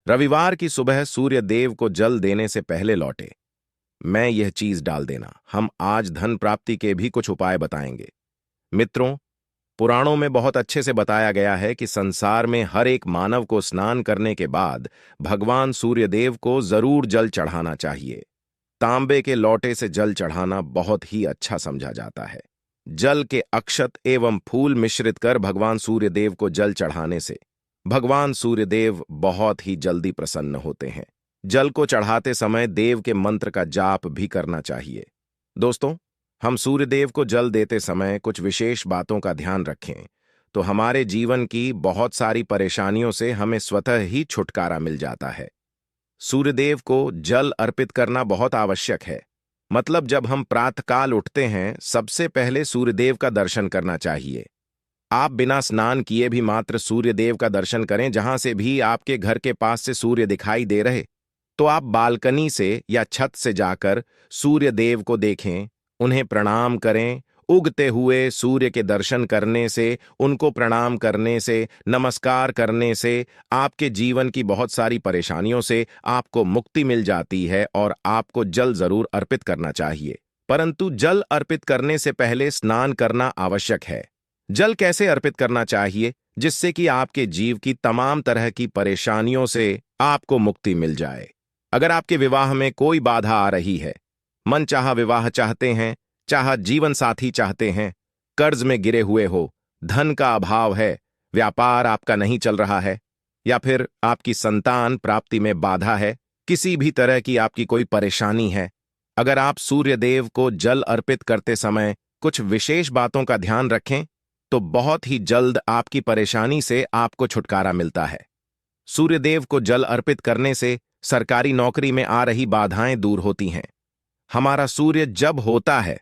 रविवार की सुबह सूर्य देव को जल देने से पहले लौटे। मैं यह चीज डाल देना। हम आज धन प्राप्ति के भी कुछ उपाय बताएंगे। मित्रों, पुराणों में बहुत अच्छे से बताया गया है कि संसार में हर एक मानव को स्नान करने के बाद भगवान सूर्यदेव को जरूर जल चढ़ाना चाहिए। तांबे के लोटे से जल चढ़ाना बहुत ही अच्छा समझा जाता है। जल के अक्षत एवं फूल मिश्रित कर भगवान सूर्यदेव को जल चढ़ाने से भगवान सूर्यदेव बहुत ही जल्दी प्रसन्न होते हैं। जल को चढ़ाते समय देव के मंत्र का जाप भी करना चाहिए। दोस्तों, हम सूर्यदेव को जल देते समय कुछ विशेष बातों का ध्यान रखें तो हमारे जीवन की बहुत सारी परेशानियों से हमें स्वतः ही छुटकारा मिल जाता है। सूर्यदेव को जल अर्पित करना बहुत आवश्यक है। मतलब जब हम प्रातःकाल उठते हैं, सबसे पहले सूर्यदेव का दर्शन करना चाहिए। आप बिना स्नान किए भी मात्र सूर्यदेव का दर्शन करें। जहां से भी आपके घर के पास से सूर्य दिखाई दे रहे, तो आप बालकनी से या छत से जाकर सूर्यदेव को देखें, उन्हें प्रणाम करें। उगते हुए सूर्य के दर्शन करने से, उनको प्रणाम करने से, नमस्कार करने से आपके जीवन की बहुत सारी परेशानियों से आपको मुक्ति मिल जाती है और आपको जल जरूर अर्पित करना चाहिए। परंतु जल अर्पित करने से पहले स्नान करना आवश्यक है। जल कैसे अर्पित करना चाहिए जिससे कि आपके जीव की तमाम तरह की परेशानियों से आपको मुक्ति मिल जाए? अगर आपके विवाह में कोई बाधा आ रही है, मनचाहा विवाह चाहते हैं, चाहे जीवन साथी चाहते हैं, कर्ज में गिरे हुए हो, धन का अभाव है, व्यापार आपका नहीं चल रहा है, या फिर आपकी संतान प्राप्ति में बाधा है, किसी भी तरह की आपकी कोई परेशानी है, अगर आप सूर्यदेव को जल अर्पित करते समय कुछ विशेष बातों का ध्यान रखें तो बहुत ही जल्द आपकी परेशानी से आपको छुटकारा मिलता है। सूर्यदेव को जल अर्पित करने से सरकारी नौकरी में आ रही बाधाएं दूर होती हैं। हमारा सूर्य जब होता है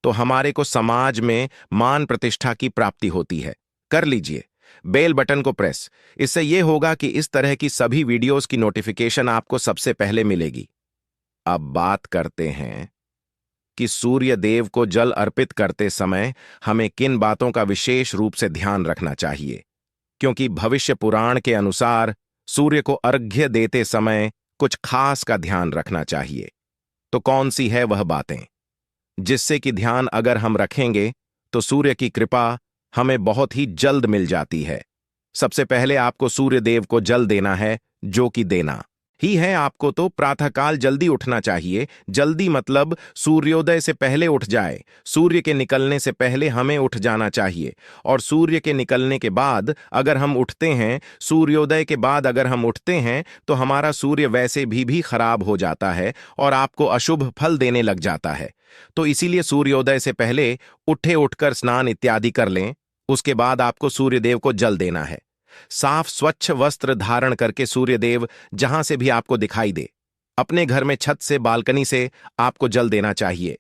तो हमारे को समाज में मान प्रतिष्ठा की प्राप्ति होती है। कर लीजिए बेल बटन को प्रेस। इससे यह होगा कि इस तरह की सभी वीडियोस की नोटिफिकेशन आपको सबसे पहले मिलेगी। अब बात करते हैं कि सूर्य देव को जल अर्पित करते समय हमें किन बातों का विशेष रूप से ध्यान रखना चाहिए, क्योंकि भविष्य पुराण के अनुसार सूर्य को अर्घ्य देते समय कुछ खास का ध्यान रखना चाहिए। तो कौन सी है वह बातें जिससे कि ध्यान अगर हम रखेंगे तो सूर्य की कृपा हमें बहुत ही जल्द मिल जाती है। सबसे पहले आपको सूर्य देव को जल देना है, जो कि देना ही है। आपको तो प्रातःकाल जल्दी उठना चाहिए। जल्दी मतलब सूर्योदय से पहले उठ जाए। सूर्य के निकलने से पहले हमें उठ जाना चाहिए। और सूर्य के निकलने के बाद अगर हम उठते हैं, सूर्योदय के बाद अगर हम उठते हैं तो हमारा सूर्य वैसे भी खराब हो जाता है और आपको अशुभ फल देने लग जाता है। तो इसीलिए सूर्योदय से पहले उठकर स्नान इत्यादि कर लें। उसके बाद आपको सूर्यदेव को जल देना है। साफ स्वच्छ वस्त्र धारण करके सूर्यदेव जहां से भी आपको दिखाई दे, अपने घर में छत से, बालकनी से आपको जल देना चाहिए।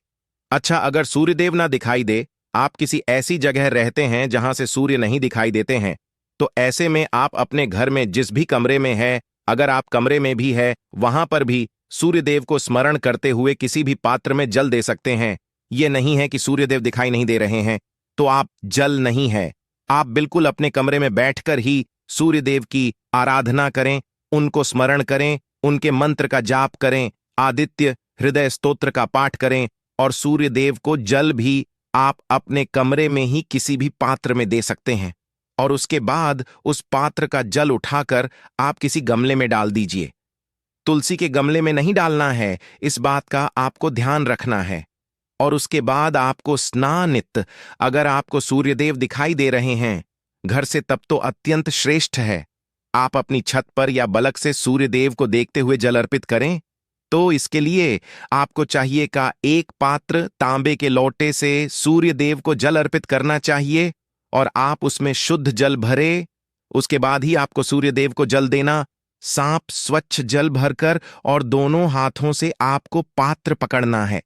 अच्छा, अगर सूर्यदेव ना दिखाई दे, आप किसी ऐसी जगह रहते हैं जहां से सूर्य नहीं दिखाई देते हैं, तो ऐसे में आप अपने घर में जिस भी कमरे में है, अगर आप कमरे में भी है, वहां पर भी सूर्यदेव को स्मरण करते हुए किसी भी पात्र में जल दे सकते हैं। यह नहीं है कि सूर्यदेव दिखाई नहीं दे रहे हैं तो आप जल नहीं है। आप बिल्कुल अपने कमरे में बैठकर ही सूर्यदेव की आराधना करें, उनको स्मरण करें, उनके मंत्र का जाप करें, आदित्य हृदय स्तोत्र का पाठ करें और सूर्यदेव को जल भी आप अपने कमरे में ही किसी भी पात्र में दे सकते हैं। और उसके बाद उस पात्र का जल उठाकर आप किसी गमले में डाल दीजिए। तुलसी के गमले में नहीं डालना है, इस बात का आपको ध्यान रखना है। और उसके बाद आपको स्नानित, अगर आपको सूर्यदेव दिखाई दे रहे हैं घर से, तब तो अत्यंत श्रेष्ठ है। आप अपनी छत पर या बलक से सूर्यदेव को देखते हुए जल अर्पित करें। तो इसके लिए आपको चाहिए का एक पात्र तांबे के लोटे से सूर्यदेव को जल अर्पित करना चाहिए और आप उसमें शुद्ध जल भरे। उसके बाद ही आपको सूर्यदेव को जल देना। साफ स्वच्छ जल भरकर और दोनों हाथों से आपको पात्र पकड़ना है।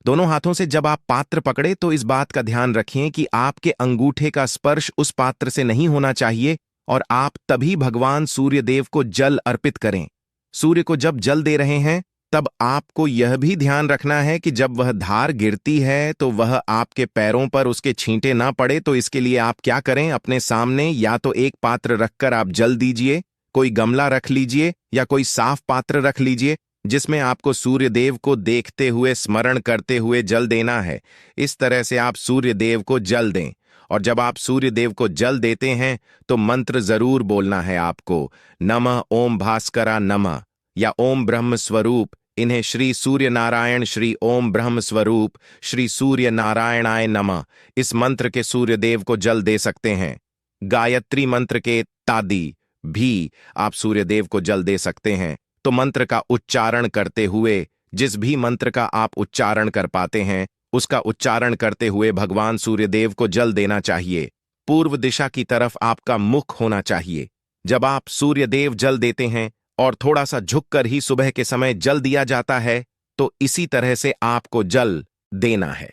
दोनों हाथों से जब आप पात्र पकड़े तो इस बात का ध्यान रखें कि आपके अंगूठे का स्पर्श उस पात्र से नहीं होना चाहिए और आप तभी भगवान सूर्यदेव को जल अर्पित करें। सूर्य को जब जल दे रहे हैं तब आपको यह भी ध्यान रखना है कि जब वह धार गिरती है तो वह आपके पैरों पर उसके छींटे ना पड़े। तो इसके लिए आप क्या करें, अपने सामने या तो एक पात्र रखकर आप जल दीजिए, कोई गमला रख लीजिए या कोई साफ पात्र रख लीजिए जिसमें आपको सूर्य देव को देखते हुए स्मरण करते हुए जल देना है। इस तरह से आप सूर्य देव को जल दें। और जब आप सूर्य देव को जल देते हैं तो मंत्र जरूर बोलना है आपको, नमः ओम भास्करा नमः या ओम ब्रह्म स्वरूप। इन्हें श्री सूर्य नारायण श्री ओम ब्रह्म स्वरूप श्री सूर्य नारायणाय नमः इस मंत्र के सूर्य देव को जल दे सकते हैं। गायत्री मंत्र के तादी भी आप सूर्य देव को जल दे सकते हैं। तो मंत्र का उच्चारण करते हुए, जिस भी मंत्र का आप उच्चारण कर पाते हैं उसका उच्चारण करते हुए भगवान सूर्यदेव को जल देना चाहिए। पूर्व दिशा की तरफ आपका मुख होना चाहिए। जब आप सूर्यदेव जल देते हैं और थोड़ा सा झुककर ही सुबह के समय जल दिया जाता है, तो इसी तरह से आपको जल देना है।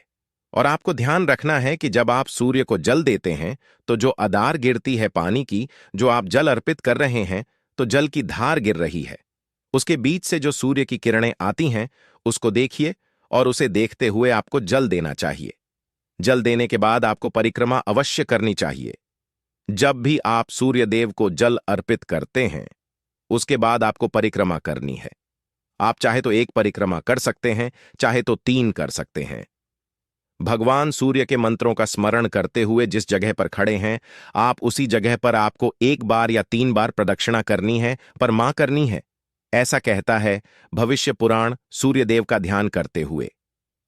और आपको ध्यान रखना है कि जब आप सूर्य को जल देते हैं तो जो अदार गिरती है पानी की, जो आप जल अर्पित कर रहे हैं, तो जल की धार गिर रही है, उसके बीच से जो सूर्य की किरणें आती हैं उसको देखिए और उसे देखते हुए आपको जल देना चाहिए। जल देने के बाद आपको परिक्रमा अवश्य करनी चाहिए। जब भी आप सूर्य देव को जल अर्पित करते हैं उसके बाद आपको परिक्रमा करनी है। आप चाहे तो एक परिक्रमा कर सकते हैं, चाहे तो 3 कर सकते हैं। भगवान सूर्य के मंत्रों का स्मरण करते हुए जिस जगह पर खड़े हैं आप उसी जगह पर आपको 1 बार या 3 बार प्रदक्षिणा करनी है, पर मां करनी है। ऐसा कहता है भविष्य पुराण सूर्यदेव का ध्यान करते हुए।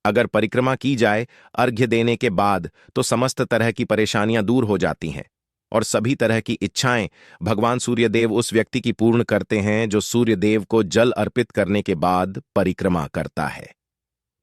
अगर परिक्रमा की जाए अर्घ्य देने के बाद तो समस्त तरह की परेशानियां दूर हो जाती हैं और सभी तरह की इच्छाएं भगवान सूर्यदेव उस व्यक्ति की पूर्ण करते हैं जो सूर्यदेव को जल अर्पित करने के बाद परिक्रमा करता है।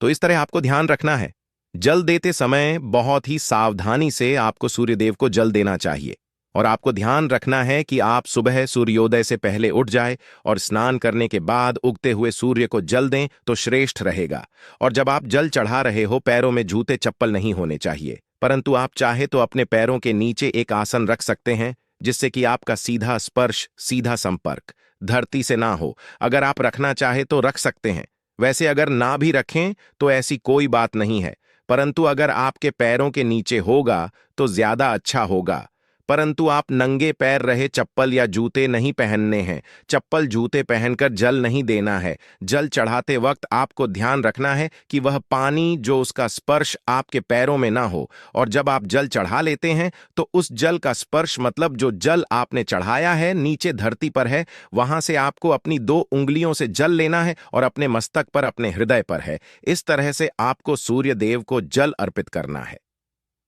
तो इस तरह आपको ध्यान रखना है, जल देते समय बहुत ही सावधानी से आपको सूर्यदेव को जल देना चाहिए। और आपको ध्यान रखना है कि आप सुबह सूर्योदय से पहले उठ जाए और स्नान करने के बाद उगते हुए सूर्य को जल दें तो श्रेष्ठ रहेगा। और जब आप जल चढ़ा रहे हो पैरों में जूते चप्पल नहीं होने चाहिए, परंतु आप चाहे तो अपने पैरों के नीचे एक आसन रख सकते हैं जिससे कि आपका सीधा स्पर्श, सीधा संपर्क धरती से ना हो। अगर आप रखना चाहे तो रख सकते हैं, वैसे अगर ना भी रखें तो ऐसी कोई बात नहीं है, परंतु अगर आपके पैरों के नीचे होगा तो ज्यादा अच्छा होगा। परंतु आप नंगे पैर रहे चप्पल या जूते नहीं पहनने हैं, चप्पल जूते पहनकर जल नहीं देना है। जल चढ़ाते वक्त आपको ध्यान रखना है कि वह पानी जो उसका स्पर्श आपके पैरों में ना हो। और जब आप जल चढ़ा लेते हैं तो उस जल का स्पर्श मतलब जो जल आपने चढ़ाया है नीचे धरती पर है, वहां से आपको अपनी 2 उंगलियों से जल लेना है और अपने मस्तक पर, अपने हृदय पर है। इस तरह से आपको सूर्य देव को जल अर्पित करना है।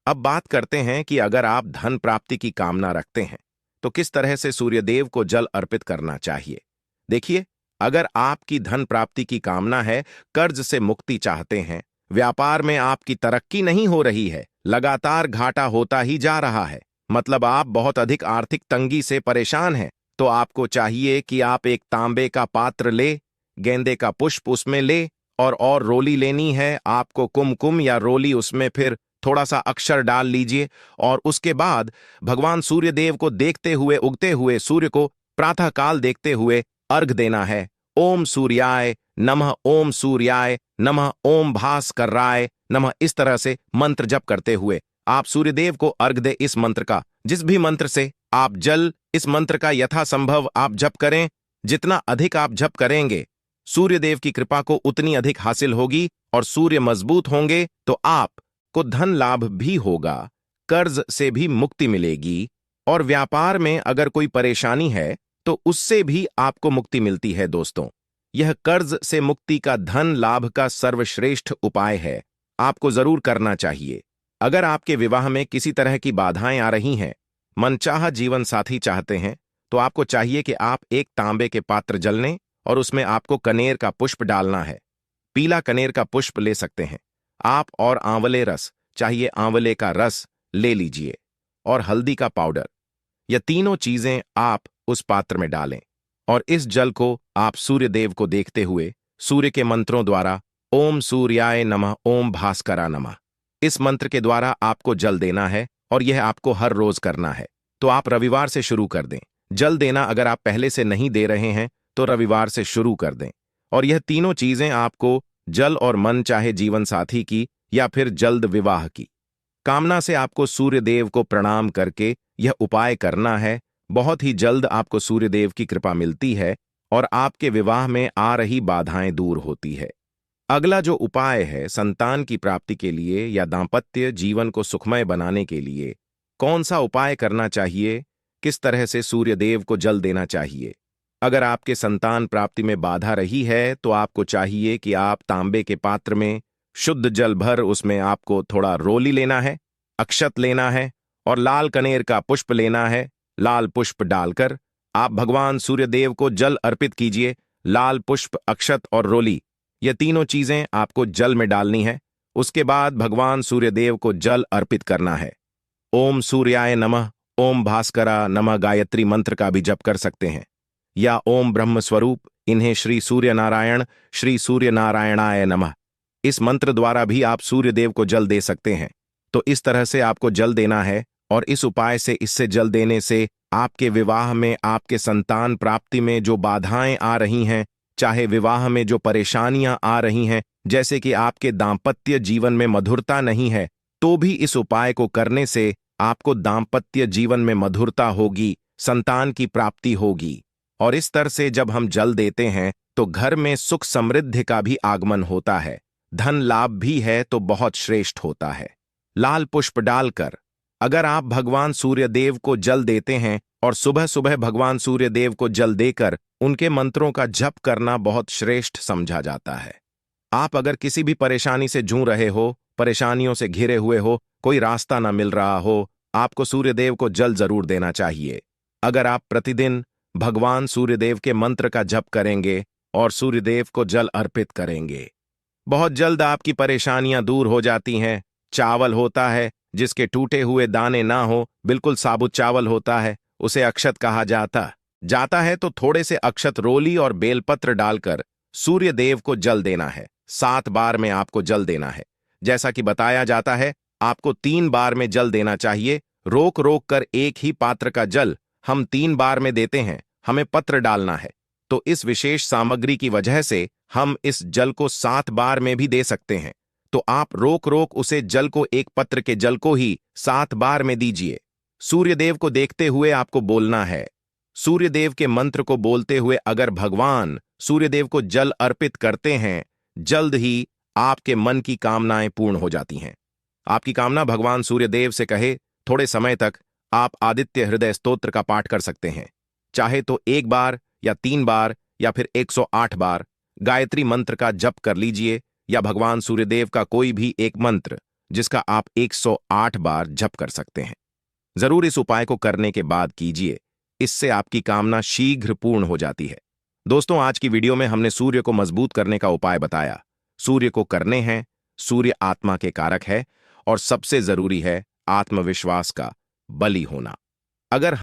अब बात करते हैं कि अगर आप धन प्राप्ति की कामना रखते हैं तो किस तरह से सूर्यदेव को जल अर्पित करना चाहिए। देखिए, अगर आपकी धन प्राप्ति की कामना है, कर्ज से मुक्ति चाहते हैं, व्यापार में आपकी तरक्की नहीं हो रही है, लगातार घाटा होता ही जा रहा है, मतलब आप बहुत अधिक आर्थिक तंगी से परेशान हैं, तो आपको चाहिए कि आप एक तांबे का पात्र ले, गेंदे का पुष्प उसमें ले और रोली लेनी है। आपको कुमकुम या रोली उसमें फिर थोड़ा सा अक्षर डाल लीजिए और उसके बाद भगवान सूर्यदेव को देखते हुए उगते हुए सूर्य को प्रातःकाल देखते हुए अर्घ देना है। ओम सूर्याय नमः, ओम सूर्याय नमः, ओम भास्कराय नमः। इस तरह से मंत्र जप करते हुए आप सूर्यदेव को अर्घ दे। इस मंत्र का, जिस भी मंत्र से आप जल, इस मंत्र का यथासंभव आप जप करें। जितना अधिक आप जप करेंगे सूर्यदेव की कृपा को उतनी अधिक हासिल होगी और सूर्य मजबूत होंगे तो आप को धन लाभ भी होगा, कर्ज से भी मुक्ति मिलेगी और व्यापार में अगर कोई परेशानी है तो उससे भी आपको मुक्ति मिलती है। दोस्तों, यह कर्ज से मुक्ति का धन लाभ का सर्वश्रेष्ठ उपाय है, आपको जरूर करना चाहिए। अगर आपके विवाह में किसी तरह की बाधाएं आ रही हैं, मनचाहा जीवन साथी चाहते हैं, तो आपको चाहिए कि आप एक तांबे के पात्र जल लें और उसमें आपको कनेर का पुष्प डालना है। पीला कनेर का पुष्प ले सकते हैं आप, और आंवले रस, चाहिए आंवले का रस ले लीजिए, और हल्दी का पाउडर। यह तीनों चीजें आप उस पात्र में डालें और इस जल को आप सूर्यदेव को देखते हुए सूर्य के मंत्रों द्वारा ओम सूर्याय नमः, ओम भास्करा नमः, इस मंत्र के द्वारा आपको जल देना है और यह आपको हर रोज करना है। तो आप रविवार से शुरू कर दें जल देना। अगर आप पहले से नहीं दे रहे हैं तो रविवार से शुरू कर दें। और यह तीनों चीजें आपको जल और मन, चाहे जीवन साथी की या फिर जल्द विवाह की कामना से, आपको सूर्यदेव को प्रणाम करके यह उपाय करना है। बहुत ही जल्द आपको सूर्यदेव की कृपा मिलती है और आपके विवाह में आ रही बाधाएं दूर होती है। अगला जो उपाय है संतान की प्राप्ति के लिए या दांपत्य जीवन को सुखमय बनाने के लिए, कौन सा उपाय करना चाहिए, किस तरह से सूर्यदेव को जल देना चाहिए। अगर आपके संतान प्राप्ति में बाधा रही है तो आपको चाहिए कि आप तांबे के पात्र में शुद्ध जल भर उसमें आपको थोड़ा रोली लेना है, अक्षत लेना है और लाल कनेर का पुष्प लेना है। लाल पुष्प डालकर आप भगवान सूर्यदेव को जल अर्पित कीजिए। लाल पुष्प, अक्षत और रोली, ये तीनों चीजें आपको जल में डालनी है। उसके बाद भगवान सूर्यदेव को जल अर्पित करना है। ओम सूर्याय नमः, ओम भास्करा नमः गायत्री मंत्र का भी जप कर सकते हैं, या ओम ब्रह्म स्वरूप, इन्हें श्री सूर्य नारायणाय नमः, इस मंत्र द्वारा भी आप सूर्यदेव को जल दे सकते हैं। तो इस तरह से आपको जल देना है और इस उपाय से, इससे जल देने से आपके विवाह में, आपके संतान प्राप्ति में जो बाधाएं आ रही हैं, चाहे विवाह में जो परेशानियां आ रही हैं, जैसे कि आपके दांपत्य जीवन में मधुरता नहीं है, तो भी इस उपाय को करने से आपको दांपत्य जीवन में मधुरता होगी, संतान की प्राप्ति होगी। और इस तरह से जब हम जल देते हैं तो घर में सुख समृद्धि का भी आगमन होता है, धन लाभ भी है तो बहुत श्रेष्ठ होता है। लाल पुष्प डालकर अगर आप भगवान सूर्यदेव को जल देते हैं और सुबह सुबह भगवान सूर्यदेव को जल देकर उनके मंत्रों का जप करना बहुत श्रेष्ठ समझा जाता है। आप अगर किसी भी परेशानी से जूझ रहे हो, परेशानियों से घिरे हुए हो, कोई रास्ता ना मिल रहा हो, आपको सूर्यदेव को जल जरूर देना चाहिए। अगर आप प्रतिदिन भगवान सूर्यदेव के मंत्र का जप करेंगे और सूर्यदेव को जल अर्पित करेंगे, बहुत जल्द आपकी परेशानियां दूर हो जाती हैं। चावल होता है जिसके टूटे हुए दाने ना हो, बिल्कुल साबुत चावल होता है, उसे अक्षत कहा जाता है। तो थोड़े से अक्षत, रोली और बेलपत्र डालकर सूर्यदेव को जल देना है। 7 बार में आपको जल देना है। जैसा कि बताया जाता है, आपको 3 बार में जल देना चाहिए। रोक रोक कर एक ही पात्र का जल हम 3 बार में देते हैं, हमें पत्र डालना है। तो इस विशेष सामग्री की वजह से हम इस जल को 7 बार में भी दे सकते हैं। तो आप रोक रोक उसे जल को, एक पत्र के जल को ही 7 बार में दीजिए। सूर्यदेव को देखते हुए आपको बोलना है। सूर्यदेव के मंत्र को बोलते हुए अगर भगवान सूर्यदेव को जल अर्पित करते हैं, जल्द ही आपके मन की कामनाएं पूर्ण हो जाती हैं। आपकी कामना भगवान सूर्यदेव से कहे, थोड़े समय तक आप आदित्य हृदय स्तोत्र का पाठ कर सकते हैं। चाहे तो 1 बार या 3 बार या फिर 108 बार गायत्री मंत्र का जप कर लीजिए, या भगवान सूर्यदेव का कोई भी एक मंत्र जिसका आप 108 बार जप कर सकते हैं। जरूर इस उपाय को करने के बाद कीजिए, इससे आपकी कामना शीघ्र पूर्ण हो जाती है। दोस्तों, आज की वीडियो में हमने सूर्य को मजबूत करने का उपाय बताया। सूर्य को करने हैं, सूर्य आत्मा के कारक है और सबसे जरूरी है आत्मविश्वास का बली होना। अगर